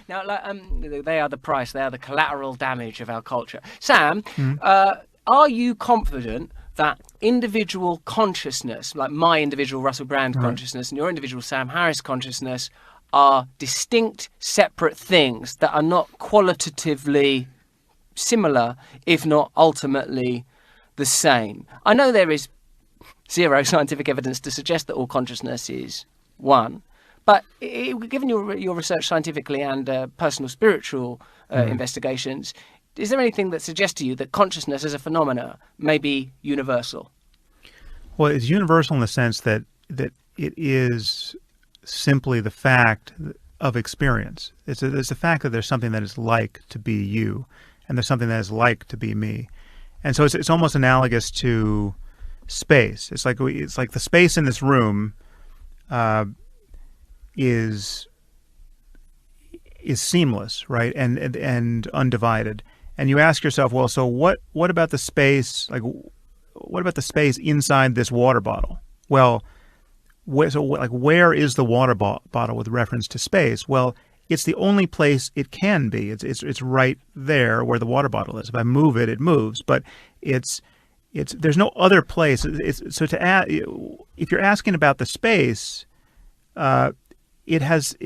Now, they are the price, they are the collateral damage of our culture. Sam, are you confident that individual consciousness, like my individual Russell Brand consciousness and your individual Sam Harris consciousness, are distinct, separate things that are not qualitatively similar, if not ultimately the same? I know there is zero scientific evidence to suggest that all consciousness is one, but given your research scientifically and personal spiritual investigations, is there anything that suggests to you that consciousness as a phenomena may be universal? Well, it's universal in the sense that it is simply the fact of experience. It's the fact that there's something that is like to be you, and there's something that is like to be me. And so it's almost analogous to space. It's like the space in this room is seamless, right, and undivided. And you ask yourself, well, so what about the space? Like, what about the space inside this water bottle? Well, where is the water bottle with reference to space? Well, it's the only place it can be. It's right there where the water bottle is. If I move it, it moves. But there's no other place. So if you're asking about the space, it has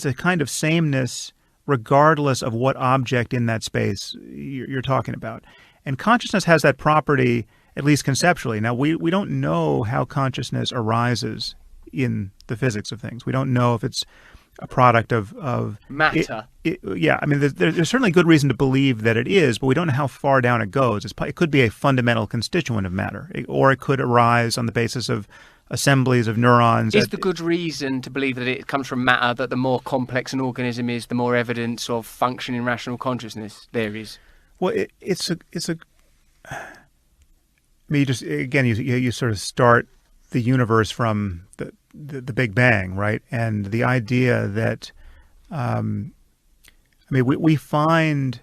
a kind of sameness regardless of what object in that space you're talking about. And consciousness has that property, at least conceptually. Now, we don't know how consciousness arises in the physics of things. We don't know if it's a product of matter. Yeah, I mean, there's certainly good reason to believe that it is, but we don't know how far down it goes. It could be a fundamental constituent of matter, or it could arise on the basis of assemblies of neurons. Is the good reason to believe that it comes from matter, that the more complex an organism is, the more evidence of functioning rational consciousness there is? Well, I mean, you sort of start the universe from the Big Bang, right? And the idea that, we find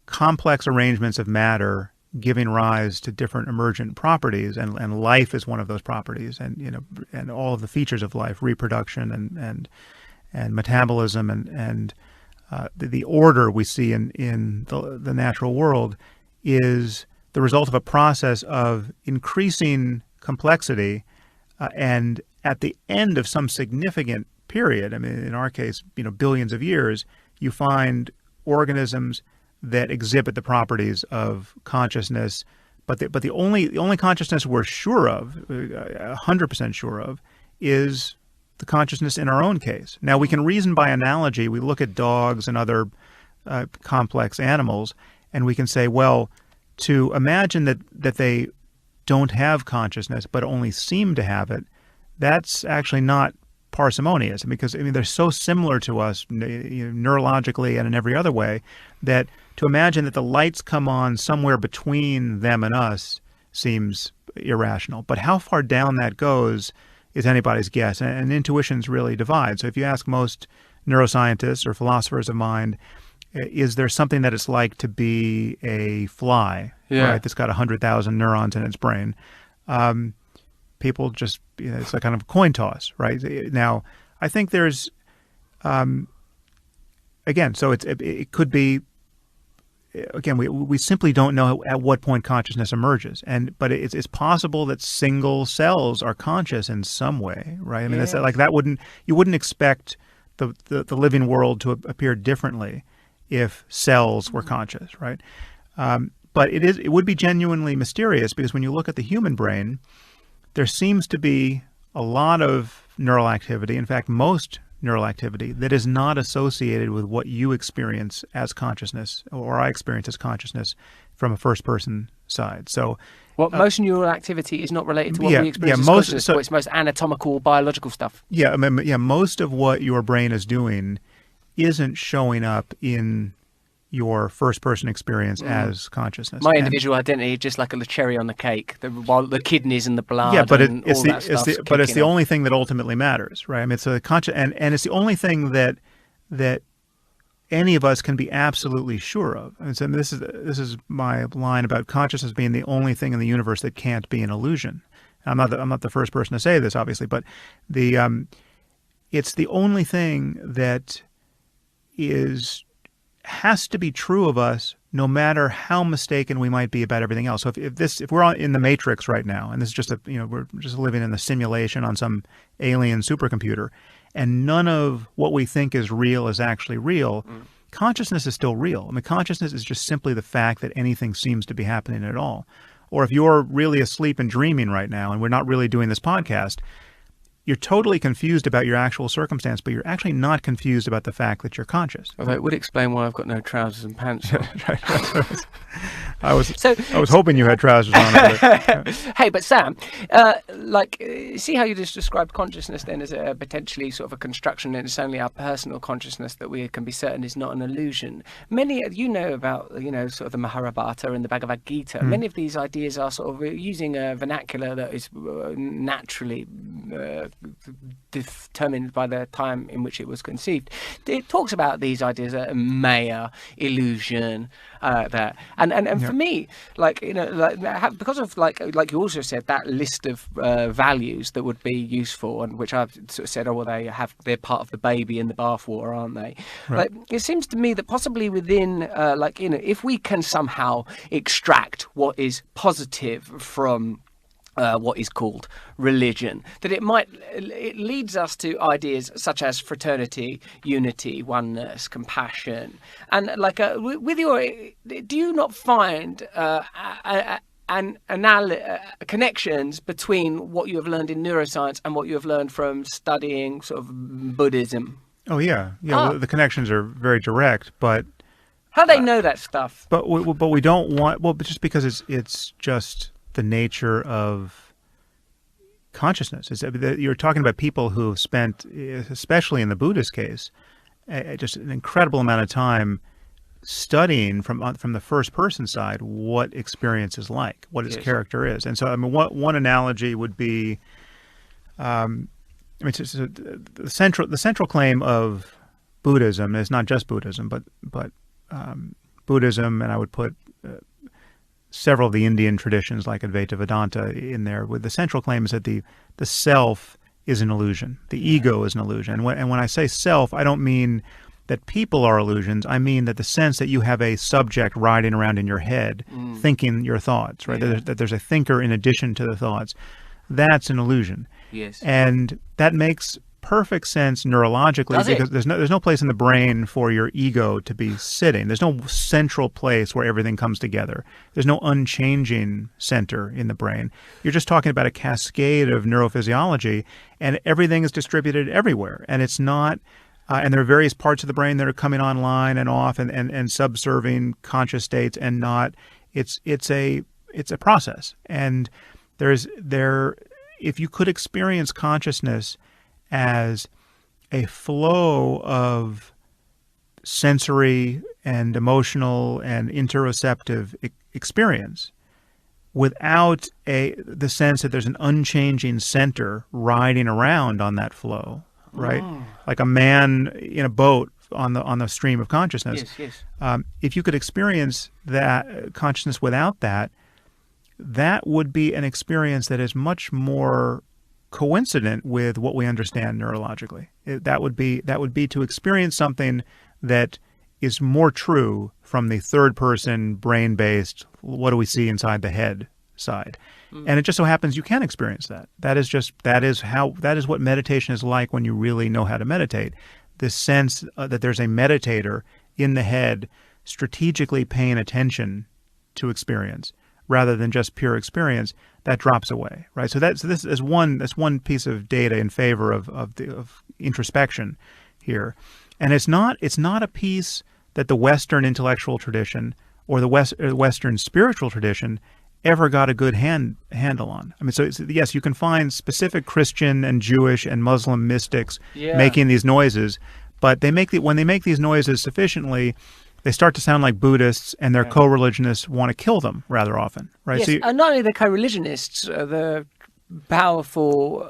complex arrangements of matter giving rise to different emergent properties, and life is one of those properties, and all of the features of life, reproduction and metabolism and the order we see in the natural world is the result of a process of increasing complexity, and at the end of some significant period, I mean, in our case, billions of years, you find organisms that exhibit the properties of consciousness, but the only consciousness we're sure of, 100% sure of, is the consciousness in our own case. Now, we can reason by analogy. We look at dogs and other complex animals, and we can say, well, to imagine that they don't have consciousness but only seem to have it, that's actually not parsimonious, because they're so similar to us neurologically and in every other way, that to imagine that the lights come on somewhere between them and us seems irrational. But how far down that goes is anybody's guess, and intuitions really divide. So if you ask most neuroscientists or philosophers of mind, is there something that it's like to be a fly, right, that's got 100,000 neurons in its brain? People just, it's a kind of coin toss, right? Now, I think there's, again, so it could be, again, we simply don't know at what point consciousness emerges, but it's possible that single cells are conscious in some way, right? I mean, that's like you wouldn't expect the living world to appear differently if cells were conscious, right? But it would be genuinely mysterious, because when you look at the human brain, there seems to be a lot of neural activity, in fact, most neural activity, that is not associated with what you experience as consciousness, or I experience as consciousness from a first-person side. So, most neural activity is not related to what we experience as consciousness, so it's most anatomical, biological stuff. Most of what your brain is doing isn't showing up in your first-person experience as consciousness. My individual identity is just like a cherry on the cake, while the kidneys and the blood it's the only thing that ultimately matters, right? I mean, it's and it's the only thing that any of us can be absolutely sure of. And so this is my line about consciousness being the only thing in the universe that can't be an illusion. I'm not the first person to say this, obviously, but it's the only thing that has to be true of us, no matter how mistaken we might be about everything else. So if we're in the Matrix right now, and this is just we're just living in the simulation on some alien supercomputer, and none of what we think is real is actually real, consciousness is still real. I mean, consciousness is just simply the fact that anything seems to be happening at all. Or if you're really asleep and dreaming right now, and we're not really doing this podcast, you're totally confused about your actual circumstance, but you're actually not confused about the fact that you're conscious. Although it would explain why I've got no trousers and pants on. I was hoping you had trousers on. Hey, but Sam, see how you just described consciousness then as a potentially sort of a construction, and it's only our personal consciousness that we can be certain is not an illusion. Many, about, sort of the Mahabharata and the Bhagavad Gita, many of these ideas are sort of using a vernacular that is naturally determined by the time in which it was conceived. It talks about these ideas of maya, illusion, and for me, because of like you also said, that list of values that would be useful, and which I've sort of said, they're part of the baby in the bathwater, aren't they? Right. Like, it seems to me that possibly within if we can somehow extract what is positive from what is called religion, that it leads us to ideas such as fraternity, unity, oneness, compassion, and do you not find connections between what you have learned in neuroscience and what you have learned from studying sort of Buddhism? Oh yeah. Well, the connections are very direct, but how do they know that stuff? But we don't want just because it's just the nature of consciousness. You're talking about people who have spent, especially in the Buddhist case, just an incredible amount of time studying from the first person side what experience is like, what its character is. And so, I mean, one analogy would be, the central claim of Buddhism is not just Buddhism, but Buddhism, and I would put several of the Indian traditions like Advaita Vedanta in there, with the central claim is that the self is an illusion. The ego is an illusion. And when I say self, I don't mean that people are illusions. I mean that the sense that you have a subject riding around in your head thinking your thoughts, right? Yeah. That there's a thinker in addition to the thoughts. That's an illusion. Yes. And that makes perfect sense neurologically, because there's no place in the brain for your ego to be sitting. There's no central place where everything comes together. There's no unchanging center in the brain. You're just talking about a cascade of neurophysiology, and everything is distributed everywhere. And it's not, and there are various parts of the brain that are coming online and off and subserving conscious states and not. It's a process. And if you could experience consciousness as a flow of sensory and emotional and interoceptive experience without the sense that there's an unchanging center riding around on that flow, right? Like a man in a boat on the stream of consciousness. Yes. If you could experience that consciousness without that, that would be an experience that is much more coincident with what we understand neurologically. That would be to experience something that is more true from the third person, brain-based, what do we see inside the head side. And it just so happens you can experience that. That is what meditation is like when you really know how to meditate. This sense that there's a meditator in the head strategically paying attention to experience rather than just pure experience, that drops away, right? So that's one piece of data in favor of introspection here, and it's not a piece that the Western intellectual tradition or the Western spiritual tradition ever got a good handle on. I mean, so yes, you can find specific Christian and Jewish and Muslim mystics making these noises, but when they make these noises sufficiently, they start to sound like Buddhists, and their co-religionists want to kill them rather often, right? Yes, and not only the co-religionists, the powerful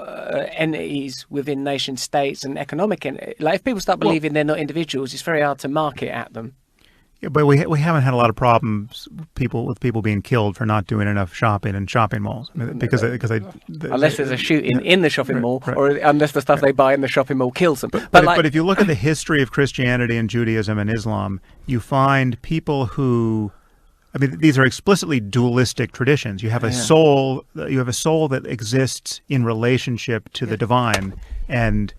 entities within nation states and economic. If people start believing they're not individuals, it's very hard to market at them. but we haven't had a lot of problems with people being killed for not doing enough shopping in shopping malls. I mean, because unless there's a shooting in the shopping mall, right. or unless the stuff they buy in the shopping mall kills them. But if you look at the history of Christianity and Judaism and Islam, you find people who, I mean, these are explicitly dualistic traditions. You have a soul. You have a soul that exists in relationship to the divine, and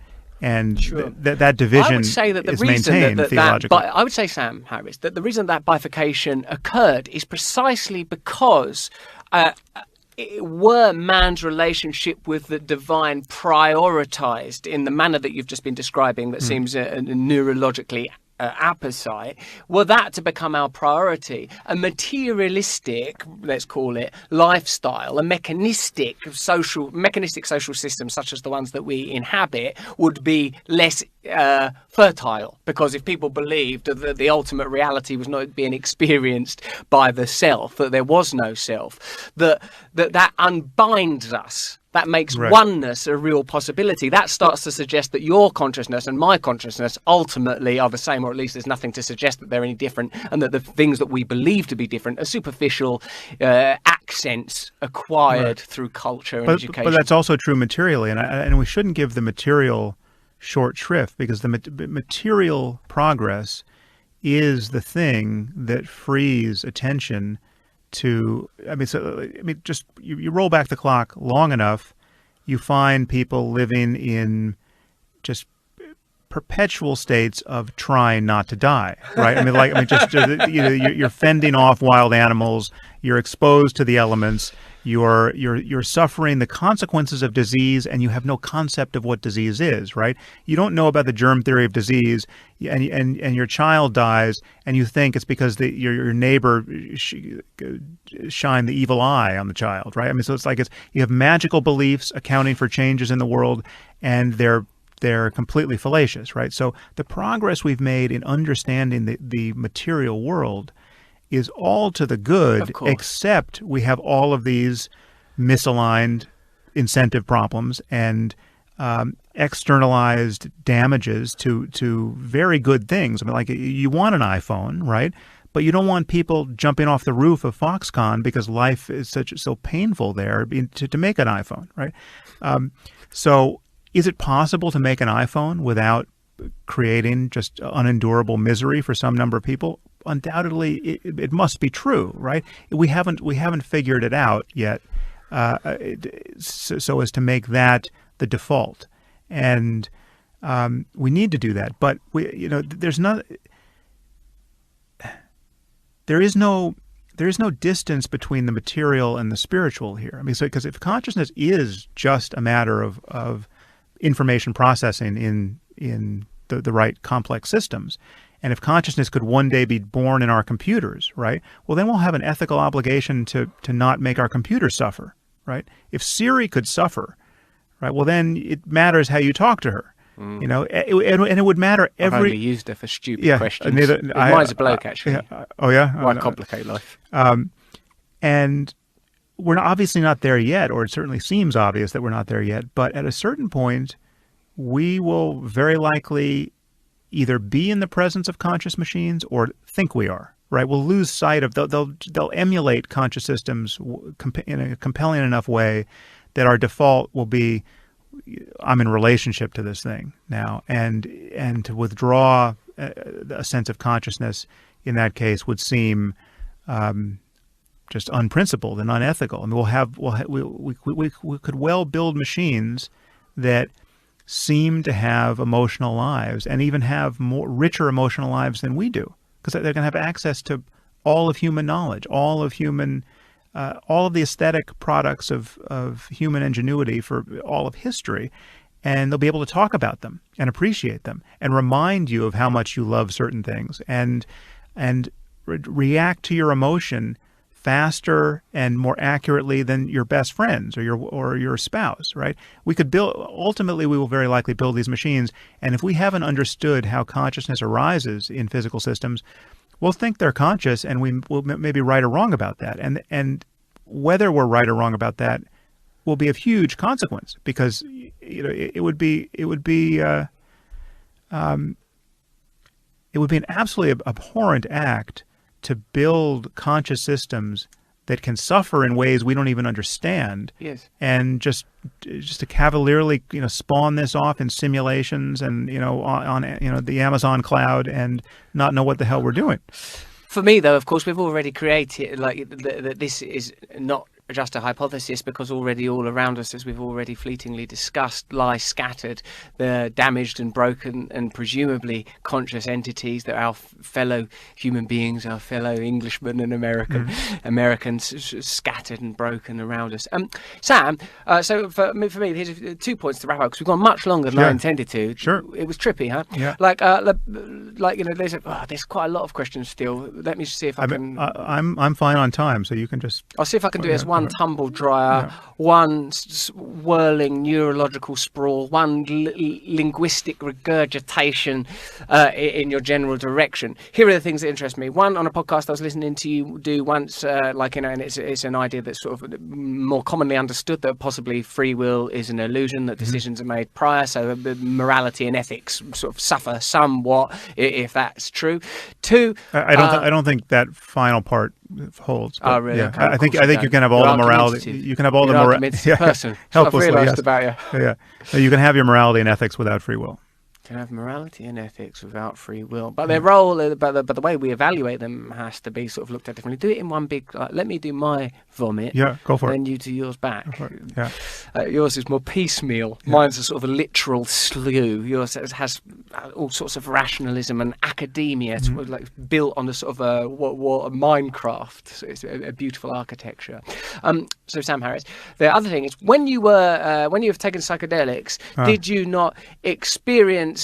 sure. that division I would say that the is reason maintained theologically. I would say, Sam Harris, that the reason that bifurcation occurred is precisely because were man's relationship with the divine prioritized in the manner that you've just been describing, that seems neurologically apposite, were that to become our priority, a materialistic, let's call it, lifestyle, a mechanistic social system such as the ones that we inhabit would be less fertile, because if people believed that the ultimate reality was not being experienced by the self, that there was no self, that unbinds us. That makes oneness a real possibility. That starts to suggest that your consciousness and my consciousness ultimately are the same, or at least there's nothing to suggest that they're any different, and that the things that we believe to be different are superficial accents acquired through culture and education. But that's also true materially, and we shouldn't give the material short shrift, because the material progress is the thing that frees attention to, just you roll back the clock long enough, you find people living in just perpetual states of trying not to die, right? You're fending off wild animals, you're exposed to the elements, you're suffering the consequences of disease, and you have no concept of what disease is, right? You don't know about the germ theory of disease, and your child dies, and you think it's because your neighbor shined the evil eye on the child, right? I mean, so it's like you have magical beliefs accounting for changes in the world, and they're completely fallacious, right? So the progress we've made in understanding the material world is all to the good, except we have all of these misaligned incentive problems and externalized damages to very good things. I mean, like, you want an iPhone, right? But you don't want people jumping off the roof of Foxconn because life is so painful there to make an iPhone, right? So is it possible to make an iPhone without creating just unendurable misery for some number of people? Undoubtedly, it must be true, right? We haven't figured it out yet, so as to make that the default, and we need to do that. But there is no distance between the material and the spiritual here. I mean, because if consciousness is just a matter of information processing in the right complex systems, and if consciousness could one day be born in our computers, right? Well, then we'll have an ethical obligation to not make our computers suffer, right? If Siri could suffer, right? Well, then it matters how you talk to her, and it would matter I've only used her for stupid questions. Mine's a bloke, actually. Oh, yeah? Why complicate life? And we're obviously not there yet, or it certainly seems obvious that we're not there yet, but at a certain point, we will very likely either be in the presence of conscious machines or think we are, right? We'll lose sight of, they'll emulate conscious systems in a compelling enough way that our default will be, I'm in relationship to this thing now, and to withdraw a sense of consciousness in that case would seem just unprincipled and unethical. I mean, we could well build machines that seem to have emotional lives, and even have more richer emotional lives than we do, because they're going to have access to all of human knowledge, all of the aesthetic products of human ingenuity for all of history, and they'll be able to talk about them and appreciate them and remind you of how much you love certain things, and react to your emotion faster and more accurately than your best friends or your spouse, right? Ultimately, we will very likely build these machines, and if we haven't understood how consciousness arises in physical systems, we'll think they're conscious, and we will maybe right or wrong about that. And whether we're right or wrong about that will be of huge consequence, because it would be it would be an absolutely abhorrent act to build conscious systems that can suffer in ways we don't even understand. Yes. And just to cavalierly, spawn this off in simulations and, on the Amazon cloud and not know what the hell we're doing. For me, though, of course, we've already created, that this is not just a hypothesis, because already all around us, as we've already fleetingly discussed, lie scattered the damaged and broken and presumably conscious entities that are our fellow human beings, our fellow Englishmen and Americans scattered and broken around us. Sam, so for me, here's 2 points to wrap up, because we've gone much longer than I intended to. Sure. It was trippy, huh? Yeah. There's quite a lot of questions still. Let me see if I can. I'm fine on time, so you can just. I'll see if I can do it as one tumble dryer, one whirling neurological sprawl, one linguistic regurgitation in your general direction. Here are the things that interest me. One, on a podcast I was listening to you do once, and it's an idea that's sort of more commonly understood, that possibly free will is an illusion, that decisions are made prior, so morality and ethics sort of suffer somewhat if that's true. Two, I don't think that final part holds. Oh, really? Yeah. Okay, I think you can have all the morality. You can have all the morality. Person. Helplessly, I've realised yes. about you. Yeah. You can have your morality and ethics without free will. Can have morality and ethics without free will, but their role, but the way we evaluate them has to be sort of looked at differently. Do it in one big. Let me do my vomit. Yeah, go for it. Then you do yours back. Yeah. Yours is more piecemeal. Yeah. Mine's a sort of a literal slew. Yours has all sorts of rationalism and academia, like built on a sort of a Minecraft. So it's a beautiful architecture. So Sam Harris. The other thing is, when you have taken psychedelics, did you not experience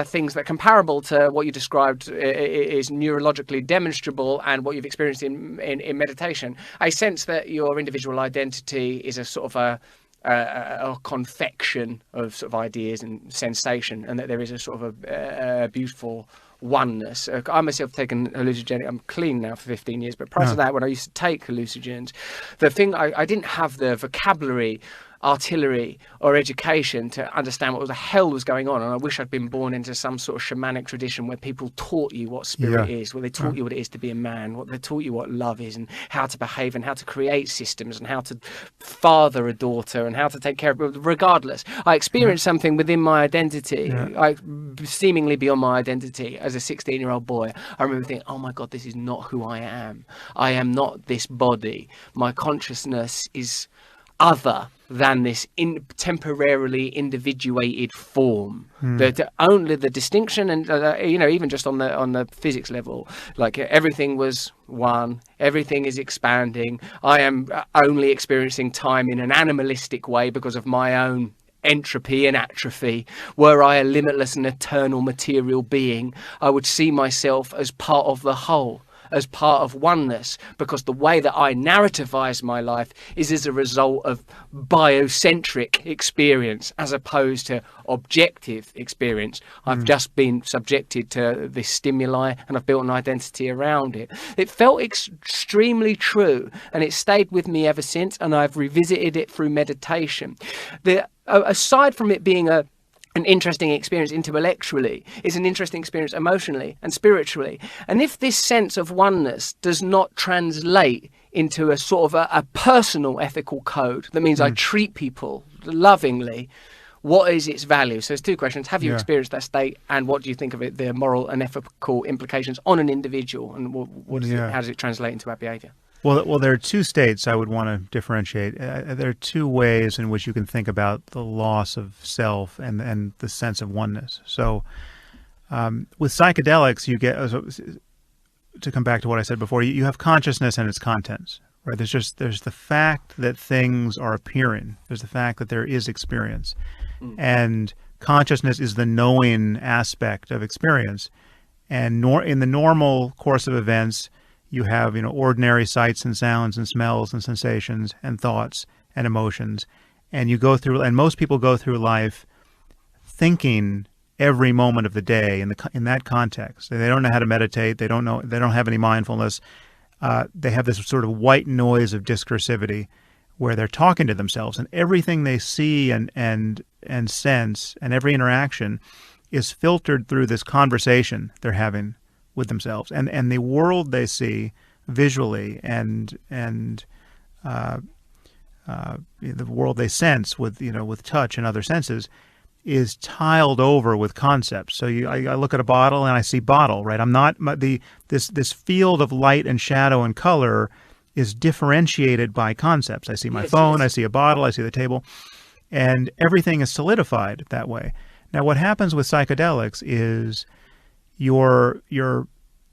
things that are comparable to what you described is neurologically demonstrable and what you've experienced in meditation? I sense that your individual identity is a sort of a confection of sort of ideas and sensation, and that there is a sort of a beautiful oneness. I myself taken hallucinogenic. I'm clean now for 15 years, but prior to that, when I used to take hallucinogens, the thing I didn't have the vocabulary, artillery or education to understand what the hell was going on, and I wish I'd been born into some sort of shamanic tradition where people taught you what spirit is, where they taught you what it is to be a man, what they taught you what love is and how to behave and how to create systems and how to father a daughter and how to take care of it. Regardless, I experienced something within my identity, seemingly beyond my identity as a 16-year-old boy. I remember thinking, oh my God, this is not who I am. I am not this body. My consciousness is other than this temporarily individuated form. Only the distinction, and even just on the physics level, like everything was one, everything is expanding. I am only experiencing time in an animalistic way because of my own entropy and atrophy. Were I a limitless and eternal material being, I would see myself as part of the whole, as part of oneness, because the way that I narrativize my life is as a result of biocentric experience as opposed to objective experience. I've just been subjected to this stimuli and I've built an identity around it. It felt extremely true, and it stayed with me ever since, and I've revisited it through meditation. Aside from it being an interesting experience intellectually, is an interesting experience emotionally and spiritually. And if this sense of oneness does not translate into a sort of a personal ethical code, that means I treat people lovingly, what is its value? So there's two questions. Have you experienced that state, and what do you think of it, the moral and ethical implications on an individual, and how does it translate into our behavior? Well, there are two states I would want to differentiate. There are two ways in which you can think about the loss of self and the sense of oneness. So with psychedelics, you get, to come back to what I said before, you have consciousness and its contents, right? There's the fact that things are appearing. There's the fact that there is experience. And consciousness is the knowing aspect of experience. And in the normal course of events, you have, ordinary sights and sounds and smells and sensations and thoughts and emotions. And you go through, and most people go through life thinking every moment of the day in that context. They don't know how to meditate. They don't have any mindfulness. They have this sort of white noise of discursivity where they're talking to themselves, and everything they see and sense and every interaction is filtered through this conversation they're having with themselves, and the world they see visually and the world they sense with touch and other senses is tiled over with concepts. So I look at a bottle and I see bottle, right? I'm not this field of light and shadow and color is differentiated by concepts. I see my phone, I see a bottle, I see the table, and everything is solidified that way. Now, what happens with psychedelics is your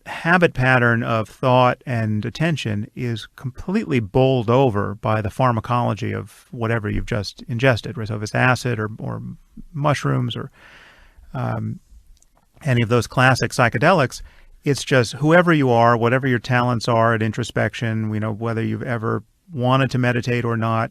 habit pattern of thought and attention is completely bowled over by the pharmacology of whatever you've just ingested, right? So if it's acid or mushrooms or any of those classic psychedelics, it's just whoever you are, whatever your talents are at introspection, whether you've ever wanted to meditate or not,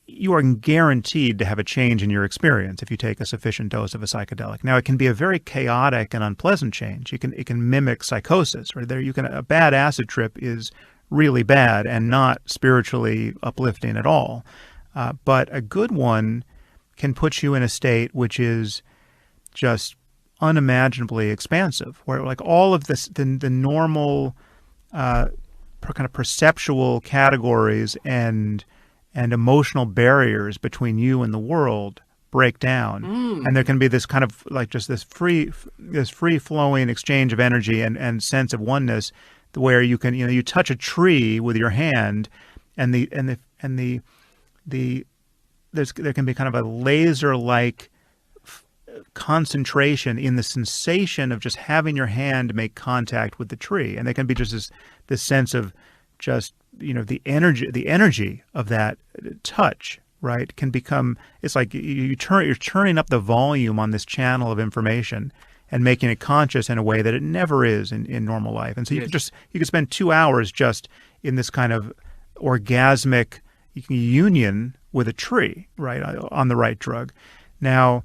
you are guaranteed to have a change in your experience if you take a sufficient dose of a psychedelic. Now, it can be a very chaotic and unpleasant change. It can mimic psychosis. Right? A bad acid trip is really bad and not spiritually uplifting at all. But a good one can put you in a state which is just unimaginably expansive, where like all of this, the normal kind of perceptual categories and emotional barriers between you and the world break down, and there can be this kind of like just this free flowing exchange of energy and sense of oneness, where you can you touch a tree with your hand, and there can be kind of a laser like concentration in the sensation of just having your hand make contact with the tree, and there can be just this sense of just the energy of that touch, right, can become, it's like you're turning up the volume on this channel of information and making it conscious in a way that it never is in normal life. And so you can spend 2 hours just in this kind of orgasmic union with a tree, right, on the right drug. Now,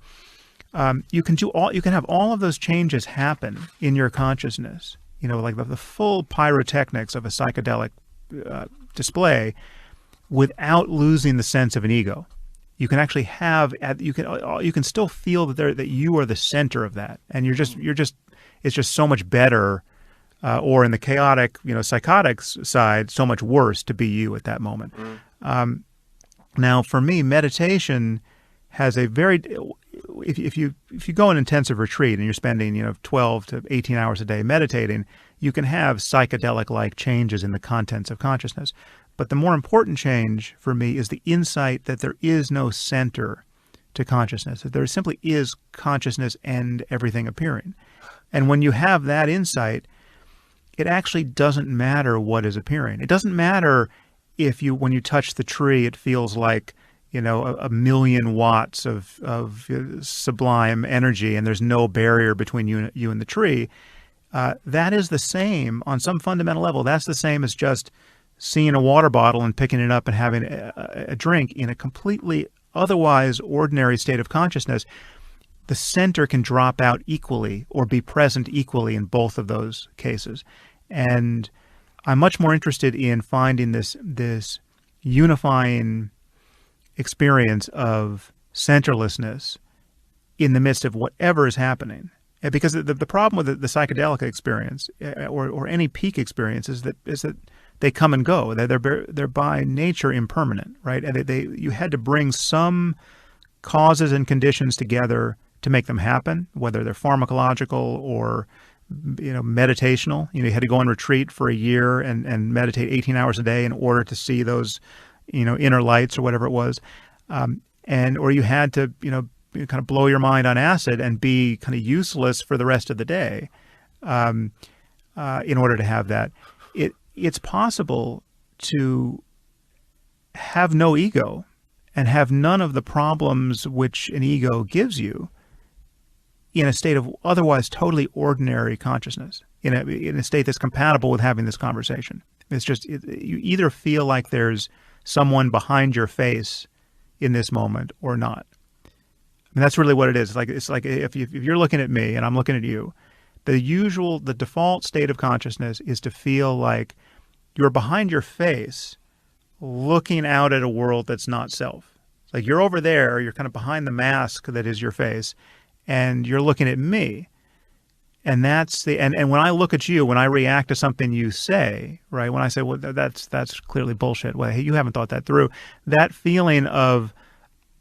you can have all of those changes happen in your consciousness, like the full pyrotechnics of a psychedelic display without losing the sense of an ego. You can actually you can still feel that you are the center of that, and it's just so much better, or in the chaotic psychotic side, so much worse to be you at that moment. Now, for me, meditation has a very, if you go on intensive retreat and you're spending 12 to 18 hours a day meditating, you can have psychedelic-like changes in the contents of consciousness. But the more important change for me is the insight that there is no center to consciousness, that there simply is consciousness and everything appearing. And when you have that insight, it actually doesn't matter what is appearing. It doesn't matter if when you touch the tree, it feels like a million watts of sublime energy, and there's no barrier between you and the tree. That is the same on some fundamental level. That's the same as just seeing a water bottle and picking it up and having a drink in a completely otherwise ordinary state of consciousness. The center can drop out equally or be present equally in both of those cases. And I'm much more interested in finding this unifying experience of centerlessness in the midst of whatever is happening. Because the problem with the psychedelic experience or any peak experience is that they come and go. They're by nature impermanent, right? And you had to bring some causes and conditions together to make them happen, whether they're pharmacological or meditational. You had to go on retreat for a year and meditate 18 hours a day in order to see those inner lights or whatever it was, or you had to kind of blow your mind on acid and be kind of useless for the rest of the day in order to have that. It's possible to have no ego and have none of the problems which an ego gives you in a state of otherwise totally ordinary consciousness, in a state that's compatible with having this conversation. It's just you either feel like there's someone behind your face in this moment or not. I mean, that's really what it is. It's like if you're looking at me and I'm looking at you, the default state of consciousness is to feel like you're behind your face looking out at a world that's not self. It's like you're over there, you're kind of behind the mask that is your face, and you're looking at me. And that's and when I look at you, when I react to something you say, right? When I say, well, that's clearly bullshit. Well, hey, you haven't thought that through. That feeling of,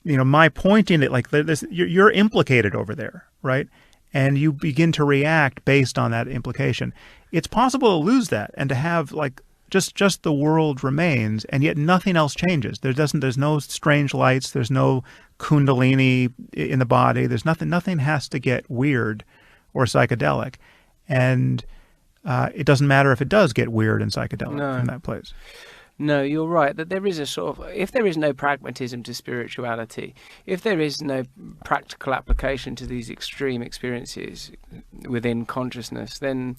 my pointing at like this, you're implicated over there, right? And you begin to react based on that implication. It's possible to lose that and to have like just the world remains, and yet nothing else changes. There's no strange lights. There's no kundalini in the body. There's nothing. Nothing has to get weird or psychedelic, and it doesn't matter if it does get weird and psychedelic from that place. No, you're right, that there is a sort of, if there is no pragmatism to spirituality, if there is no practical application to these extreme experiences within consciousness, then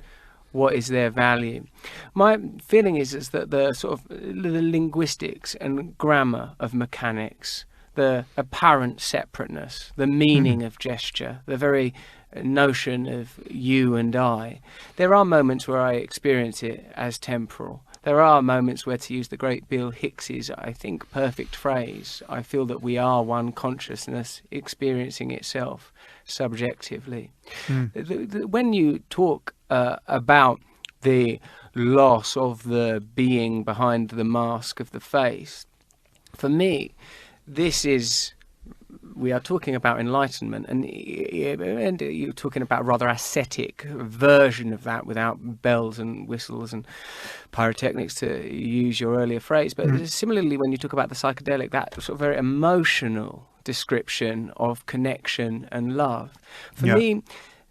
what is their value? My feeling is that the sort of the linguistics and grammar of mechanics, the apparent separateness, the meaning of gesture, the very notion of you and I, there are moments where I experience it as temporal. There are moments where, to use the great Bill Hicks's, I think, perfect phrase, I feel that we are one consciousness experiencing itself subjectively. When you talk about the loss of the being behind the mask of the face, for me, we are talking about enlightenment, and you're talking about a rather ascetic version of that without bells and whistles and pyrotechnics, to use your earlier phrase. But similarly, when you talk about the psychedelic, that sort of very emotional description of connection and love. For me,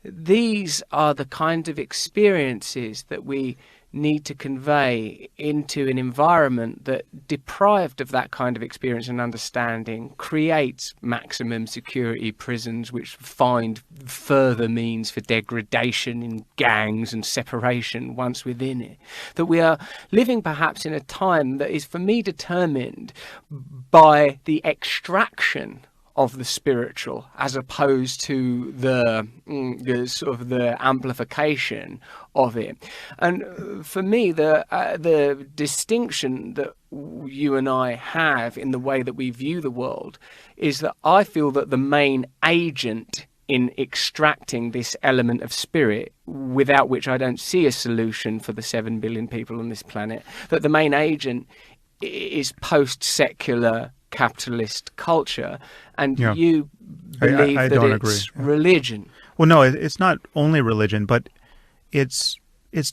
these are the kind of experiences that we need to convey into an environment that, deprived of that kind of experience and understanding, creates maximum security prisons which find further means for degradation in gangs and separation once within it. That we are living perhaps in a time that is, for me, determined by the extraction of the spiritual, as opposed to the sort of the amplification of it. And for me, the distinction that you and I have in the way that we view the world is that I feel that the main agent in extracting this element of spirit, without which I don't see a solution for the 7 billion people on this planet, that the main agent is post-secular capitalist culture, and you believe I that don't it's agree. religion. Well, no, it's not only religion, but it's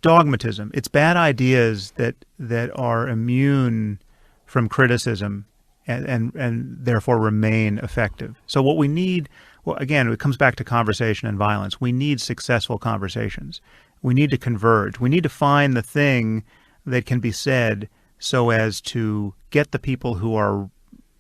dogmatism. It's bad ideas that are immune from criticism and therefore remain effective. So what we need, well, again, it comes back to conversation and violence. We need successful conversations. We need to converge. We need to find the thing that can be said so as to get the people who are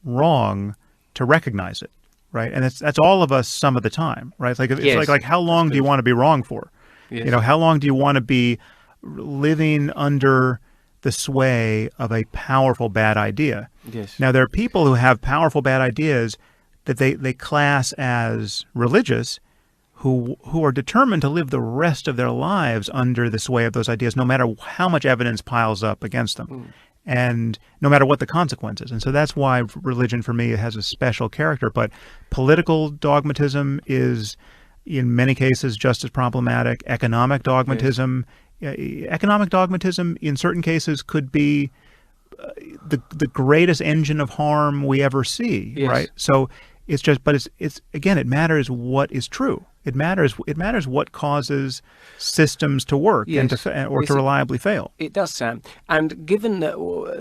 wrong to recognize it, right? And that's all of us some of the time, right? It's like how long do you want to be wrong for? Yes. How long do you want to be living under the sway of a powerful bad idea? Yes. Now, there are people who have powerful bad ideas that they class as religious, who are determined to live the rest of their lives under the sway of those ideas, no matter how much evidence piles up against them. And no matter what the consequences. And so that's why religion for me has a special character. But political dogmatism is, in many cases, just as problematic. Economic dogmatism, economic dogmatism in certain cases could be the greatest engine of harm we ever see, right? So it's just, but it's again, it matters what is true. It matters what causes systems to work and to reliably fail. It does, Sam. And given that,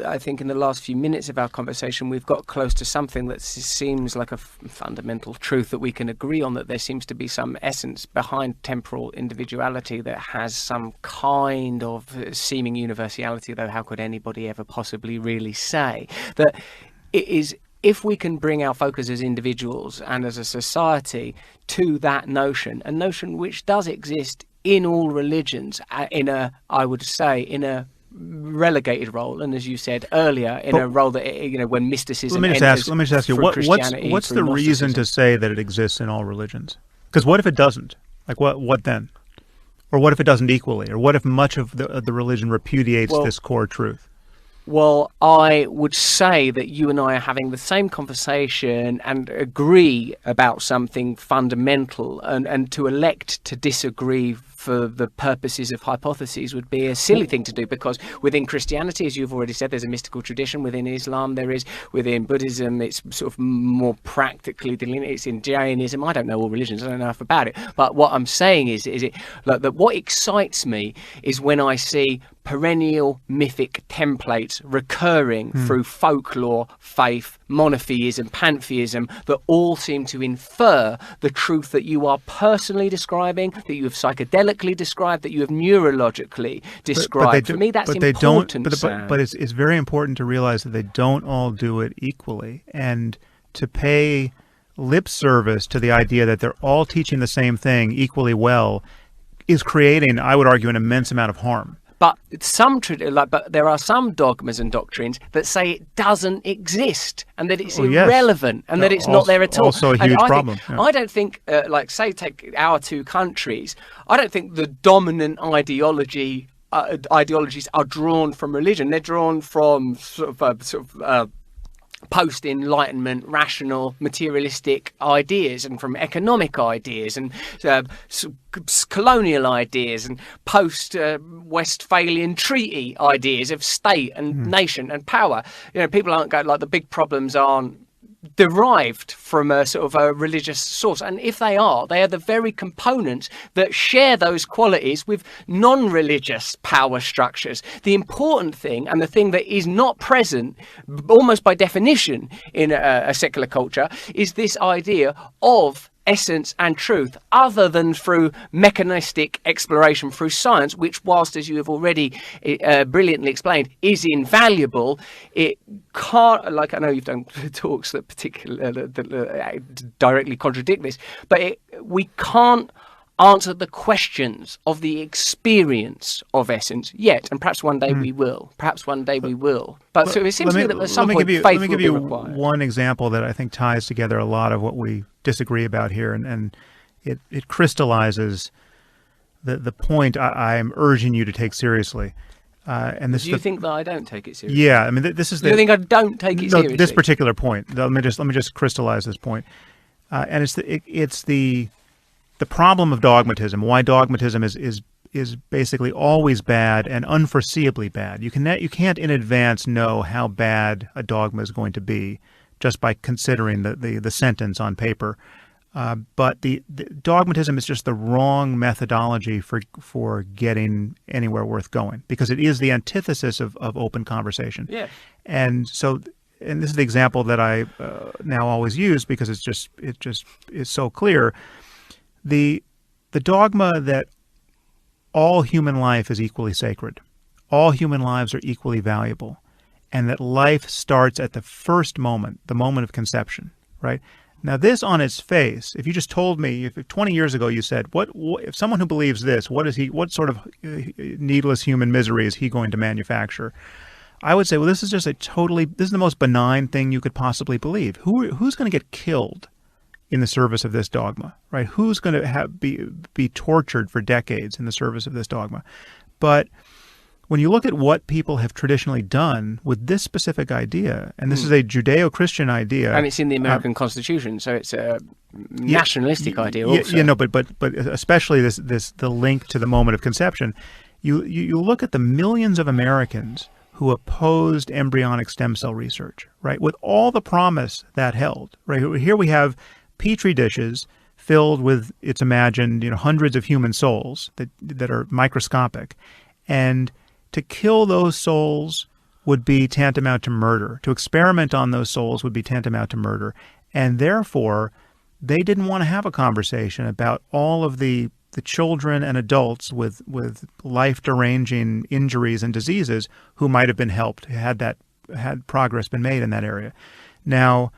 I think in the last few minutes of our conversation, we've got close to something that seems like a fundamental truth that we can agree on, that there seems to be some essence behind temporal individuality that has some kind of seeming universality, though how could anybody ever possibly really say that it is? If we can bring our focus as individuals and as a society to that notion, a notion which does exist in all religions, I would say, in a relegated role, and as you said earlier, in a role that, when mysticism let me just ask you, what's the reason to say that it exists in all religions? Because what if it doesn't? Like what then? Or what if it doesn't equally? Or what if much of the religion repudiates this core truth? Well, I would say that you and I are having the same conversation and agree about something fundamental, and to elect to disagree for the purposes of hypotheses would be a silly thing to do, because within Christianity, as you've already said, there's a mystical tradition. Within Islam, there is. Within Buddhism, it's sort of more practically delineated. It's in Jainism. I don't know all religions. I don't know enough about it. But what I'm saying is it like that? What excites me is when I see perennial mythic templates recurring through folklore, faith, monotheism, pantheism, that all seem to infer the truth that you are personally describing, that you have psychedelically described, that you have neurologically described. For me, that's important. But it's very important to realize that they don't all do it equally, and to pay lip service to the idea that they're all teaching the same thing equally well is creating, I would argue, an immense amount of harm. But but there are some dogmas and doctrines that say it doesn't exist, and that it's irrelevant, and that it's not there at all. Also a huge problem. I don't think, take our two countries. I don't think the dominant ideologies are drawn from religion. They're drawn from post-Enlightenment, rational, materialistic ideas, and from economic ideas, and colonial ideas, and post-Westphalian treaty ideas of state and nation and power. People aren't going like the big problems aren't derived from a sort of a religious source, and if they are the very components that share those qualities with non-religious power structures. The important thing, and the thing that is not present almost by definition in a secular culture, is this idea of essence and truth, other than through mechanistic exploration through science, which, whilst, as you have already brilliantly explained, is invaluable, it can't, like, I know you've done talks that directly contradict this, but we can't answer the questions of the experience of essence yet, and perhaps one day we will. But so it seems to me that at some point faith will be required. Let me give you one example that I think ties together a lot of what we disagree about here, and it crystallizes the point I am urging you to take seriously. And this Do you think that I don't take it seriously? Yeah, I mean, this is the. You think I don't take it seriously? This particular point. Let me just crystallize this point, and it's the problem of dogmatism. Why dogmatism is basically always bad and unforeseeably bad. You can't in advance know how bad a dogma is going to be just by considering the sentence on paper. But the dogmatism is just the wrong methodology for getting anywhere worth going, because it is the antithesis of open conversation. Yeah. And so, and this is the example that I now always use because it just is so clear. The dogma that all human life is equally sacred, all human lives are equally valuable, and that life starts at the first moment, the moment of conception, right? Now, this on its face, if you just told me, if 20 years ago you said, what if someone who believes this, what sort of needless human misery is he going to manufacture? I would say, well, this is the most benign thing you could possibly believe. Who's going to get killed in the service of this dogma, right? Who's going to be tortured for decades in the service of this dogma? But when you look at what people have traditionally done with this specific idea, and this is a Judeo-Christian idea, and it's in the American Constitution, so it's a nationalistic idea also. But especially the link to the moment of conception. You look at the millions of Americans who opposed embryonic stem cell research, right? With all the promise that held, right? Here we have Petri dishes filled with, it's imagined, hundreds of human souls that are microscopic. And to kill those souls would be tantamount to murder. To experiment on those souls would be tantamount to murder. And therefore, they didn't want to have a conversation about all of the children and adults with life-deranging injuries and diseases who might have been helped had progress been made in that area. Now,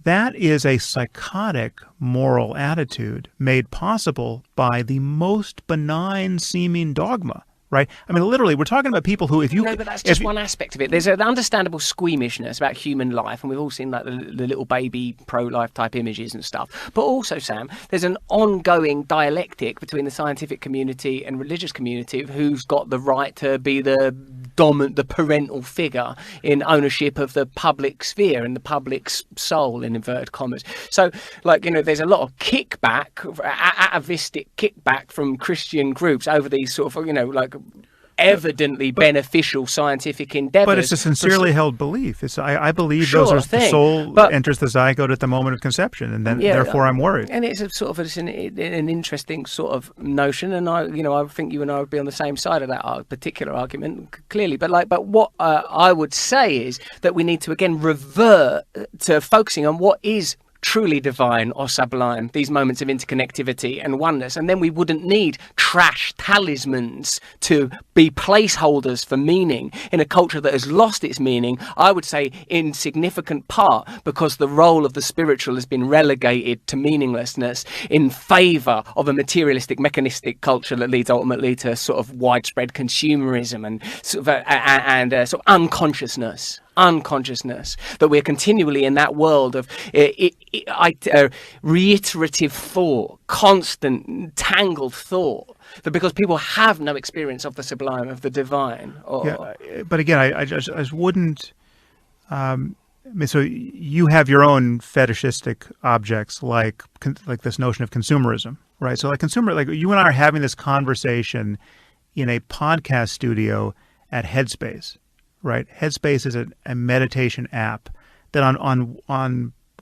that is a psychotic moral attitude made possible by the most benign seeming dogma, right? I mean, literally, we're talking about people who, No, but that's just one aspect of it. There's an understandable squeamishness about human life, and we've all seen like the little baby pro-life type images and stuff. But also, Sam, there's an ongoing dialectic between the scientific community and religious community of who's got the right to be the the parental figure in ownership of the public sphere and the public soul, in inverted commas. So, like, there's a lot of kickback, atavistic kickback from Christian groups over these sort of, like, evidently beneficial scientific endeavors. But it's a sincerely held belief. I believe Sure the thing. soul enters the zygote at the moment of conception, and then therefore I'm worried. And it's a sort of an interesting sort of notion, and I think you and I would be on the same side of that particular argument, clearly. But what I would say is that we need to again revert to focusing on what is truly divine or sublime, these moments of interconnectivity and oneness, and then we wouldn't need trash talismans to be placeholders for meaning in a culture that has lost its meaning, I would say in significant part because the role of the spiritual has been relegated to meaninglessness in favour of a materialistic, mechanistic culture that leads ultimately to sort of widespread consumerism and sort of unconsciousness, that we're continually in that world of reiterative thought, constant tangled thought, that because people have no experience of the sublime, of the divine. But again, I just wouldn't. So you have your own fetishistic objects, like this notion of consumerism, right? So like you and I are having this conversation in a podcast studio at Headspace. Right, Headspace is a meditation app that on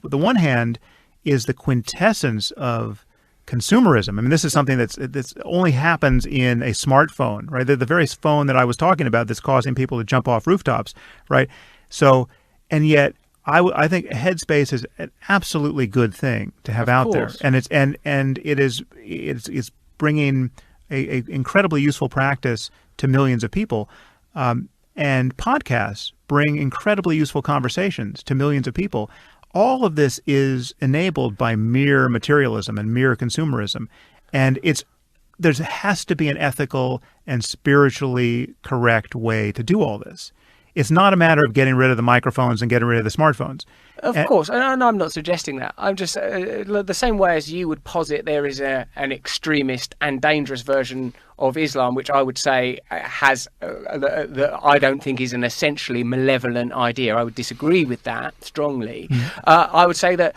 the one hand is the quintessence of consumerism. I mean, this is something that's only happens in a smartphone, right? The very phone that I was talking about that's causing people to jump off rooftops, right? So, and yet I think Headspace is an absolutely good thing to have out there, and it's bringing a incredibly useful practice to millions of people. And podcasts bring incredibly useful conversations to millions of people. All of this is enabled by mere materialism and mere consumerism. And there has to be an ethical and spiritually correct way to do all this. It's not a matter of getting rid of the microphones and getting rid of the smartphones. Of course, and I'm not suggesting that. I'm just the same way as you would posit there is an extremist and dangerous version of Islam, which I would say has that I don't think is an essentially malevolent idea. I would disagree with that strongly. I would say that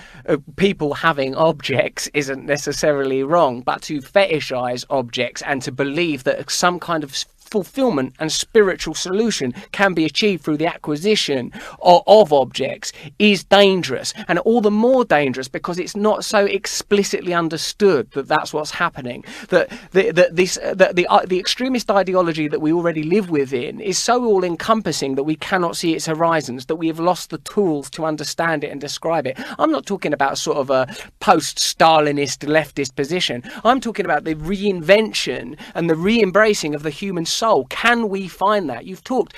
people having objects isn't necessarily wrong, but to fetishize objects and to believe that some kind of fulfillment and spiritual solution can be achieved through the acquisition of objects is dangerous, and all the more dangerous because it's not so explicitly understood that that's what's happening. That the extremist ideology that we already live within is so all-encompassing that we cannot see its horizons, that we have lost the tools to understand it and describe it. I'm not talking about sort of a post-Stalinist leftist position. I'm talking about the reinvention and the re-embracing of the human soul. Can we find that? You've talked,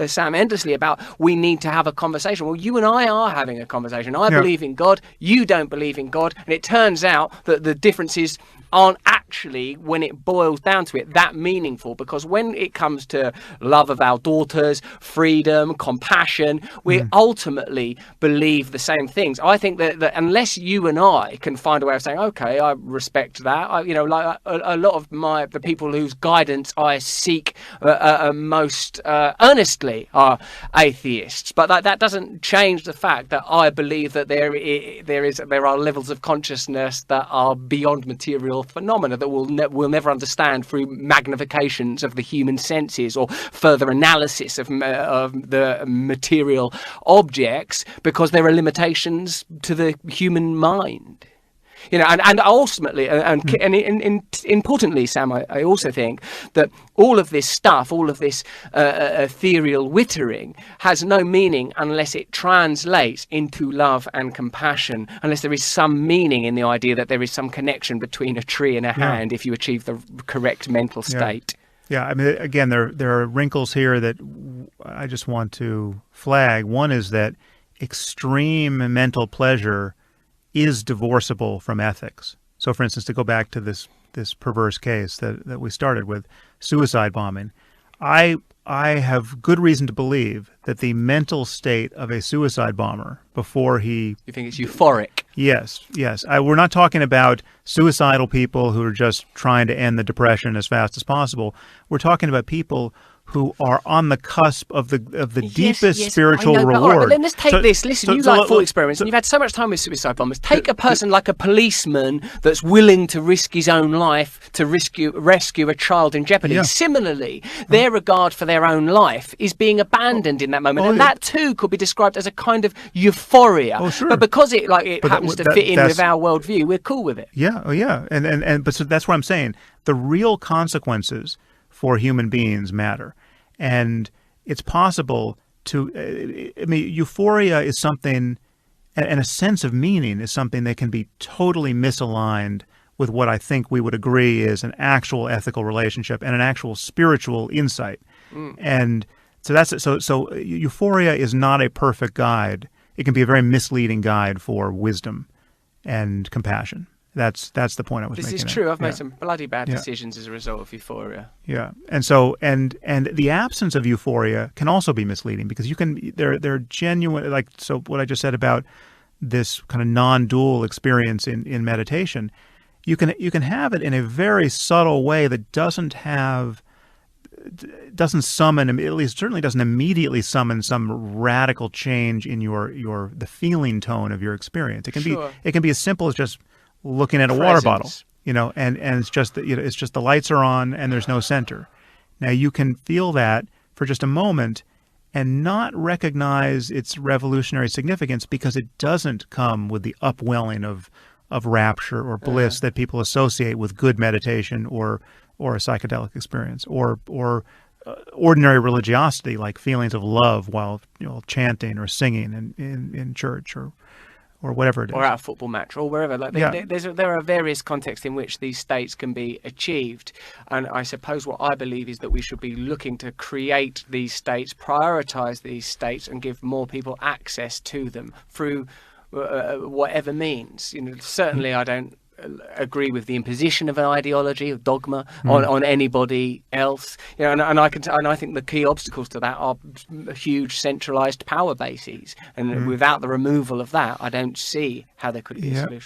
Sam, endlessly about we need to have a conversation. Well, you and I are having a conversation. I believe in God. You don't believe in God. And it turns out that the differences aren't actually, when it boils down to it, that meaningful, because when it comes to love of our daughters, freedom, compassion, we ultimately believe the same things. I think that unless you and I can find a way of saying, okay, I respect that, like a lot of the people whose guidance I seek most earnestly are atheists, but that doesn't change the fact that I believe that there are levels of consciousness that are beyond material phenomena that we'll never understand through magnifications of the human senses or further analysis of the material objects, because there are limitations to the human mind. And ultimately, and importantly, Sam, I also think that all of this stuff, all of this ethereal wittering has no meaning unless it translates into love and compassion, unless there is some meaning in the idea that there is some connection between a tree and a hand if you achieve the correct mental state. Yeah, I mean, again, there are wrinkles here that I just want to flag. One is that extreme mental pleasure is divorceable from ethics. So, for instance, to go back to this perverse case that we started with, suicide bombing, I have good reason to believe that the mental state of a suicide bomber before he... You think it's euphoric? Yes. We're not talking about suicidal people who are just trying to end the depression as fast as possible. We're talking about people who are on the cusp of the deepest yes, spiritual I know, reward. But, all right, but then let's take this. Listen, you like thought experiments, and you've had so much time with suicide bombers. Take a person like a policeman that's willing to risk his own life to rescue a child in jeopardy. Yeah. Similarly, their regard for their own life is being abandoned in that moment, and that too could be described as a kind of euphoria. Oh, sure. But because it happens to fit in with our worldview, we're cool with it. Yeah, oh yeah, but so that's what I'm saying. The real consequences for human beings matter, and it's possible to. I mean, euphoria is something, and a sense of meaning is something that can be totally misaligned with what I think we would agree is an actual ethical relationship and an actual spiritual insight. And so euphoria is not a perfect guide. It can be a very misleading guide for wisdom and compassion. That's the point I was making. This is true. I've made some bloody bad decisions as a result of euphoria. Yeah, and so and the absence of euphoria can also be misleading because they're genuine. Like, so what I just said about this kind of non-dual experience in meditation, you can have it in a very subtle way that doesn't summon, at least certainly doesn't immediately summon some radical change in the feeling tone of your experience. It can be as simple as just looking at a water bottle, and it's just that, it's just the lights are on and there's no center. Now you can feel that for just a moment and not recognize its revolutionary significance because it doesn't come with the upwelling of rapture or bliss that people associate with good meditation or a psychedelic experience or ordinary religiosity, like feelings of love while chanting or singing in church or whatever it is. Or at a football match, or wherever. There are various contexts in which these states can be achieved. And I suppose what I believe is that we should be looking to create these states, prioritize these states, and give more people access to them through whatever means. Certainly I don't agree with the imposition of an ideology of dogma on anybody else, and I think the key obstacles to that are huge centralized power bases, and without the removal of that, I don't see how there could be a solution.